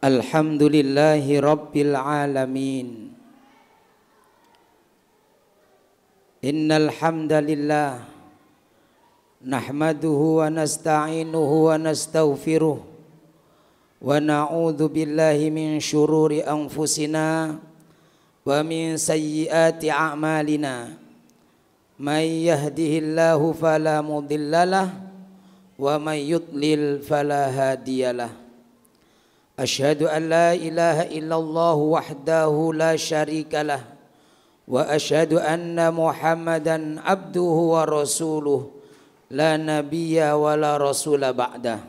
Alhamdulillahi Rabbil Alamin. Innal hamdalillah nahmaduhu wa nasta'inuhu wa nastaghfiruh wa na'udzu billahi min syururi anfusina wa min sayyiati a'malina. May yahdihillahu fala mudhillalah wa may yudlil fala hadiyalah. Asyhadu an la ilaha illallah wahdahu la syarikalah wa asyhadu anna Muhammadan abduhu wa rasuluh la nabiyya wa la rasula ba'dah.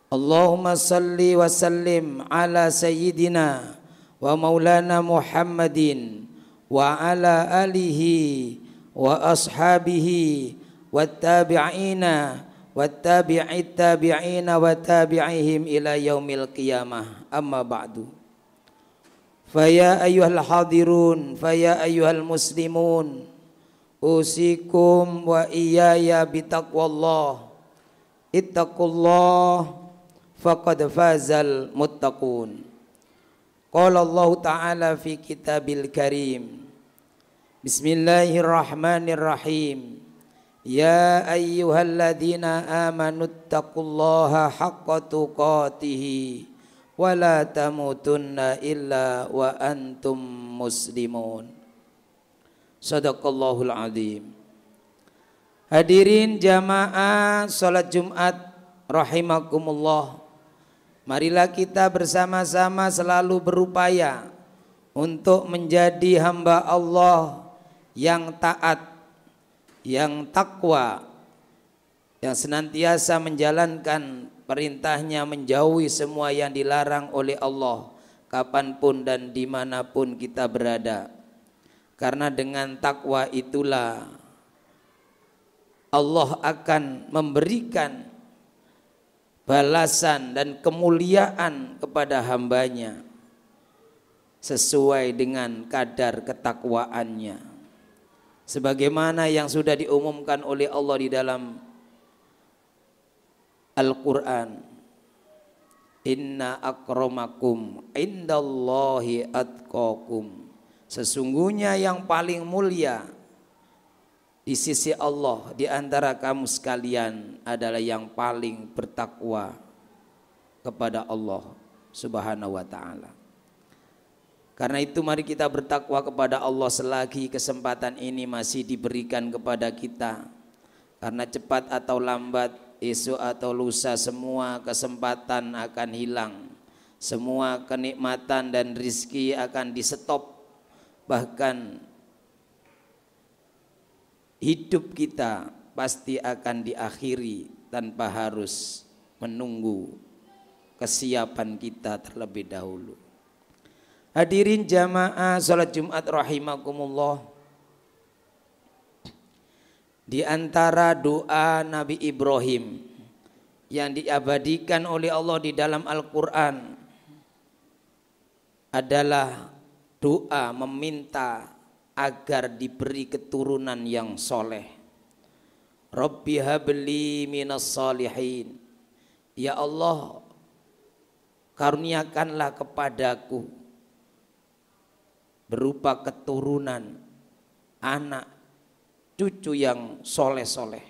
Allahumma salli wa sallim ala sayyidina wa maulana Muhammadin wa ala alihi wa ashabihi wa tabi'ina wattabi'it tabi'ina wa tabi'ihim ila yaumil qiyamah. Amma ba'du. Faya ayyuhal hadirun, faya ayyuhal muslimun, usikum wa iyaya bitaqwallah. Ittaqullah faqad fazal muttaqun. Qala Allah Ta'ala fi kitabil karim. Bismillahirrahmanirrahim. Ya ayyuhalladzina amanu taqullaha haqqa tuqatih wa la tamutunna illa wa antum muslimun. Shadaqallahul azim. Hadirin jamaah salat Jumat rahimakumullah. Marilah kita bersama-sama selalu berupaya untuk menjadi hamba Allah yang taat, yang takwa, yang senantiasa menjalankan perintahnya, menjauhi semua yang dilarang oleh Allah kapanpun dan dimanapun kita berada. Karena dengan takwa itulah Allah akan memberikan balasan dan kemuliaan kepada hambanya sesuai dengan kadar ketakwaannya. Sebagaimana yang sudah diumumkan oleh Allah di dalam Al-Quran, Inna akramakum indallahi atqakum. Sesungguhnya yang paling mulia di sisi Allah di antara kamu sekalian adalah yang paling bertakwa kepada Allah Subhanahu wa ta'ala. Karena itu mari kita bertakwa kepada Allah selagi kesempatan ini masih diberikan kepada kita. Karena cepat atau lambat, esok atau lusa, semua kesempatan akan hilang. Semua kenikmatan dan rizki akan di-stop. Bahkan hidup kita pasti akan diakhiri tanpa harus menunggu kesiapan kita terlebih dahulu. Hadirin jamaah salat Jumat rahimakumullah. Di antara doa Nabi Ibrahim yang diabadikan oleh Allah di dalam Al-Quran adalah doa meminta agar diberi keturunan yang soleh. Rabbi habli minas salihin. Ya Allah, karuniakanlah kepadaku berupa keturunan, anak, cucu yang soleh-soleh.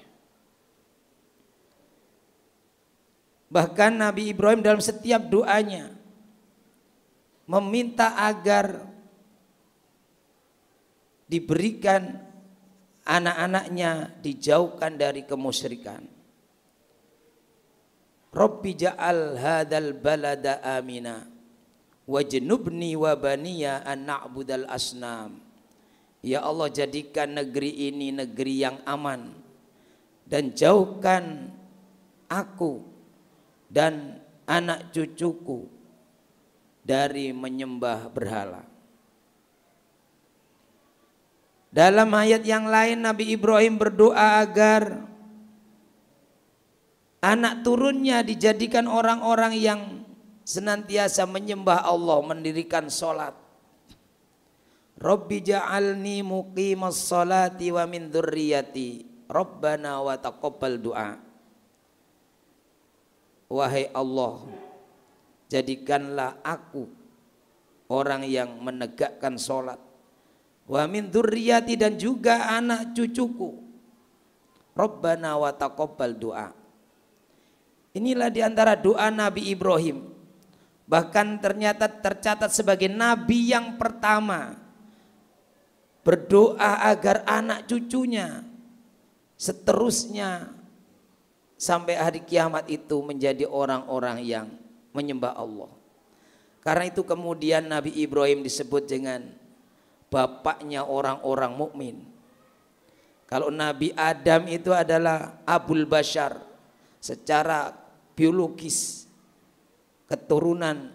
Bahkan Nabi Ibrahim dalam setiap doanya meminta agar diberikan anak-anaknya dijauhkan dari kemusyrikan. Rabbi ja'al hadzal balada amina wajnubni wa baniya an na'budal asnam. Ya Allah, jadikan negeri ini negeri yang aman dan jauhkan aku dan anak cucuku dari menyembah berhala. Dalam ayat yang lain Nabi Ibrahim berdoa agar anak turunnya dijadikan orang-orang yang senantiasa menyembah Allah, mendirikan sholat. Rabbi ja'alni muqimas sholati wa min dzurriyyati Rabbana wa taqabbal du'a. Wahai Allah, jadikanlah aku orang yang menegakkan sholat. Wa min dzurriyyati, dan juga anak cucuku. Rabbana wa taqabbal du'a. Inilah diantara doa Nabi Ibrahim. Bahkan ternyata tercatat sebagai nabi yang pertama berdoa agar anak cucunya seterusnya sampai hari kiamat itu menjadi orang-orang yang menyembah Allah. Karena itu kemudian Nabi Ibrahim disebut dengan bapaknya orang-orang mukmin. Kalau Nabi Adam itu adalah Abul Bashar secara biologis, keturunan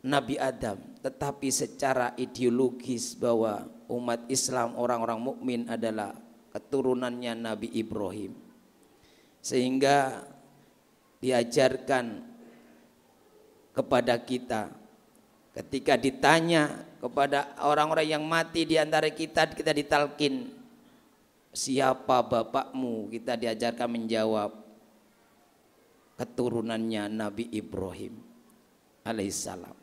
Nabi Adam, tetapi secara ideologis bahwa umat Islam, orang-orang mukmin adalah keturunannya Nabi Ibrahim. Sehingga diajarkan kepada kita ketika ditanya kepada orang-orang yang mati di antara kita ditalkin, siapa bapakmu? Kita diajarkan menjawab, keturunannya Nabi Ibrahim alaihissalam.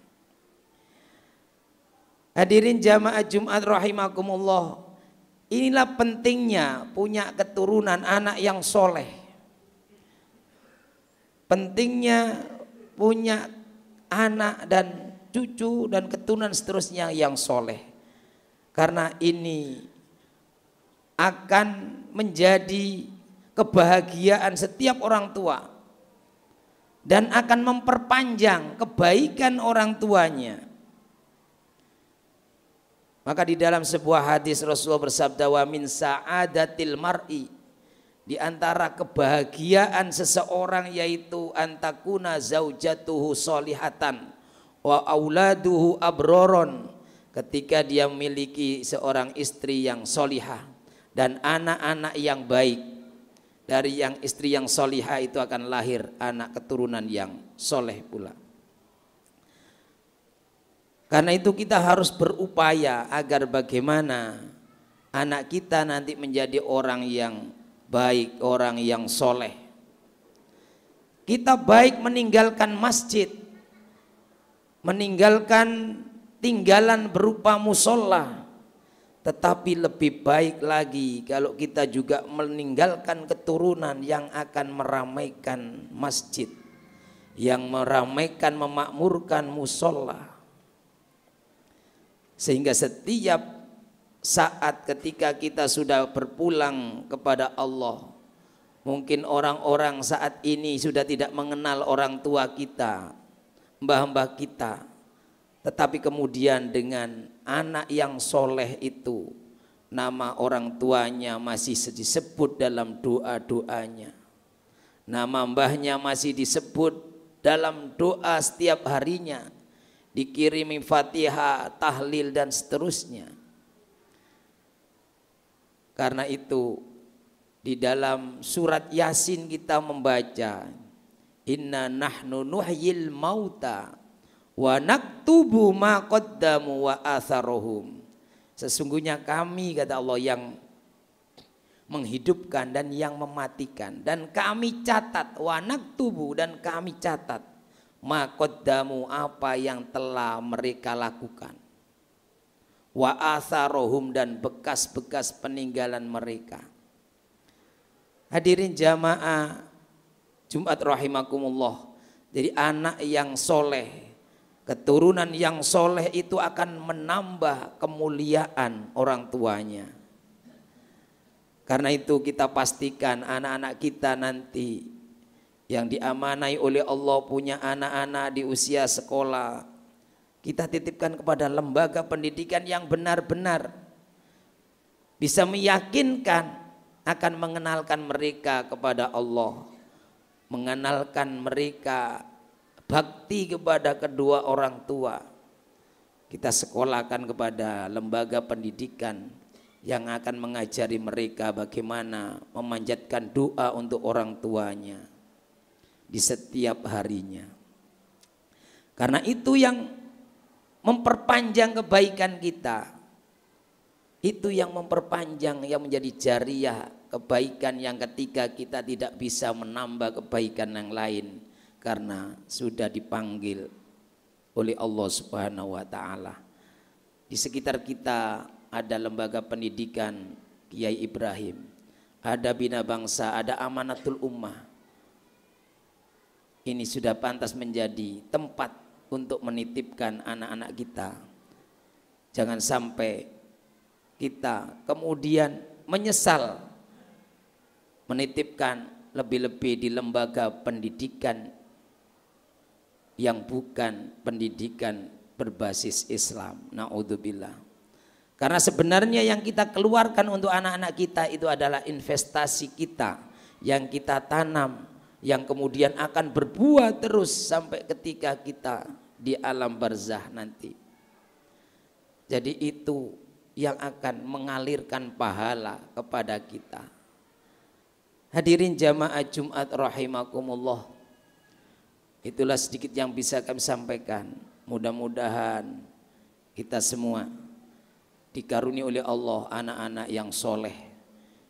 Hadirin jamaah Jumat rahimakumullah, inilah pentingnya punya keturunan anak yang soleh. Pentingnya punya anak dan cucu dan keturunan seterusnya yang soleh. Karena ini akan menjadi kebahagiaan setiap orang tua dan akan memperpanjang kebaikan orang tuanya. Maka di dalam sebuah hadis Rasulullah bersabda, wa min sa'adatil mar'i, di antara kebahagiaan seseorang yaitu antakuna zaujatuhu solihatan wa auladuhu abroron, ketika dia memiliki seorang istri yang solihah dan anak-anak yang baik. Dari yang istri yang solihah itu akan lahir anak keturunan yang soleh pula. Karena itu kita harus berupaya agar bagaimana anak kita nanti menjadi orang yang baik, orang yang soleh. Kita baik meninggalkan masjid, meninggalkan tinggalan berupa musola, tetapi lebih baik lagi kalau kita juga meninggalkan keturunan yang akan meramaikan masjid, yang meramaikan, memakmurkan musola. Sehingga setiap saat ketika kita sudah berpulang kepada Allah, mungkin orang-orang saat ini sudah tidak mengenal orang tua kita, mbah-mbah kita, tetapi kemudian dengan anak yang soleh itu, nama orang tuanya masih disebut dalam doa-doanya, nama mbahnya masih disebut dalam doa setiap harinya, dikirimi Fatihah, tahlil dan seterusnya. Karena itu di dalam surat Yasin kita membaca, inna nahnu nuhyil mauta wa naktubu ma qaddamu wa atharohum. Sesungguhnya kami, kata Allah, yang menghidupkan dan yang mematikan, dan kami catat, wa naktubu, dan kami catat ma qaddamu, apa yang telah mereka lakukan, wa atharohum, dan bekas-bekas peninggalan mereka. Hadirin jamaah Jumat rahimakumullah, jadi anak yang soleh, keturunan yang soleh itu akan menambah kemuliaan orang tuanya. Karena itu kita pastikan anak-anak kita nanti yang diamanai oleh Allah punya anak-anak di usia sekolah, kita titipkan kepada lembaga pendidikan yang benar-benar bisa meyakinkan, akan mengenalkan mereka kepada Allah, mengenalkan mereka bakti kepada kedua orang tua. Kita sekolahkan kepada lembaga pendidikan yang akan mengajari mereka bagaimana memanjatkan doa untuk orang tuanya di setiap harinya. Karena itu yang memperpanjang kebaikan kita, itu yang memperpanjang, yang menjadi jariah kebaikan yang ketika kita tidak bisa menambah kebaikan yang lain karena sudah dipanggil oleh Allah Subhanahu wa taala. Di sekitar kita ada lembaga pendidikan Kiai Ibrahim, ada Bina Bangsa, ada Amanatul Ummah. Ini sudah pantas menjadi tempat untuk menitipkan anak-anak kita. Jangan sampai kita kemudian menyesal menitipkan lebih-lebih di lembaga pendidikan yang bukan pendidikan berbasis Islam. Na'udzubillah. Karena sebenarnya yang kita keluarkan untuk anak-anak kita itu adalah investasi kita yang kita tanam, yang kemudian akan berbuah terus sampai ketika kita di alam barzah nanti. Jadi itu yang akan mengalirkan pahala kepada kita. Hadirin jamaah Jumat rahimakumullah. Itulah sedikit yang bisa kami sampaikan. Mudah-mudahan kita semua dikaruniai oleh Allah anak-anak yang soleh,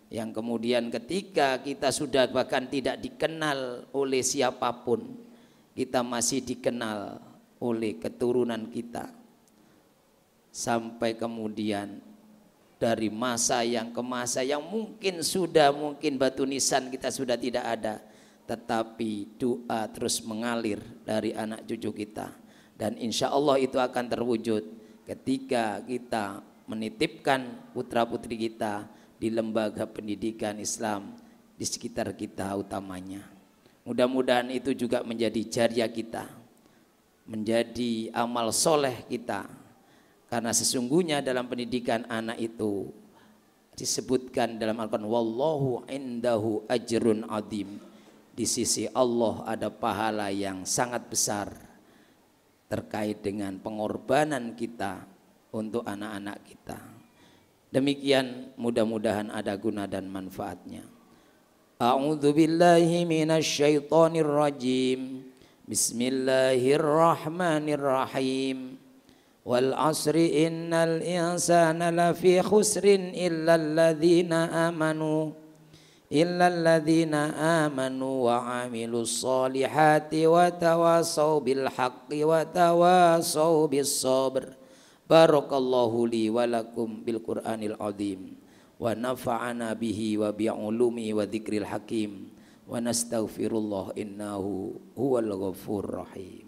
yang kemudian ketika kita sudah bahkan tidak dikenal oleh siapapun, kita masih dikenal oleh keturunan kita. Sampai kemudian dari masa yang ke masa yang mungkin batu nisan kita sudah tidak ada, tetapi doa terus mengalir dari anak cucu kita, dan insya Allah itu akan terwujud ketika kita menitipkan putra putri kita di lembaga pendidikan Islam di sekitar kita utamanya. Mudah-mudahan itu juga menjadi jariah kita, menjadi amal soleh kita, karena sesungguhnya dalam pendidikan anak itu disebutkan dalam Al-Quran, wallahu indahu ajrun adim. Di sisi Allah ada pahala yang sangat besar terkait dengan pengorbanan kita untuk anak-anak kita. Demikian, mudah-mudahan ada guna dan manfaatnya. A'udzu billahi minasyaitonir rajim. Bismillahirrahmanirrahim. Wal asri innal insana lafi khusrin illa alladhina amanu wa amilus solihati wa tawasaw bil haqqi wa tawasaw bis sabr. Barakallahu li wa lakum bil Qur'anil azim wa nafa'ana bihi wa bi ulumi wa dzikril hakim wa nastaghfirullah innahu huwal ghafurur rahim.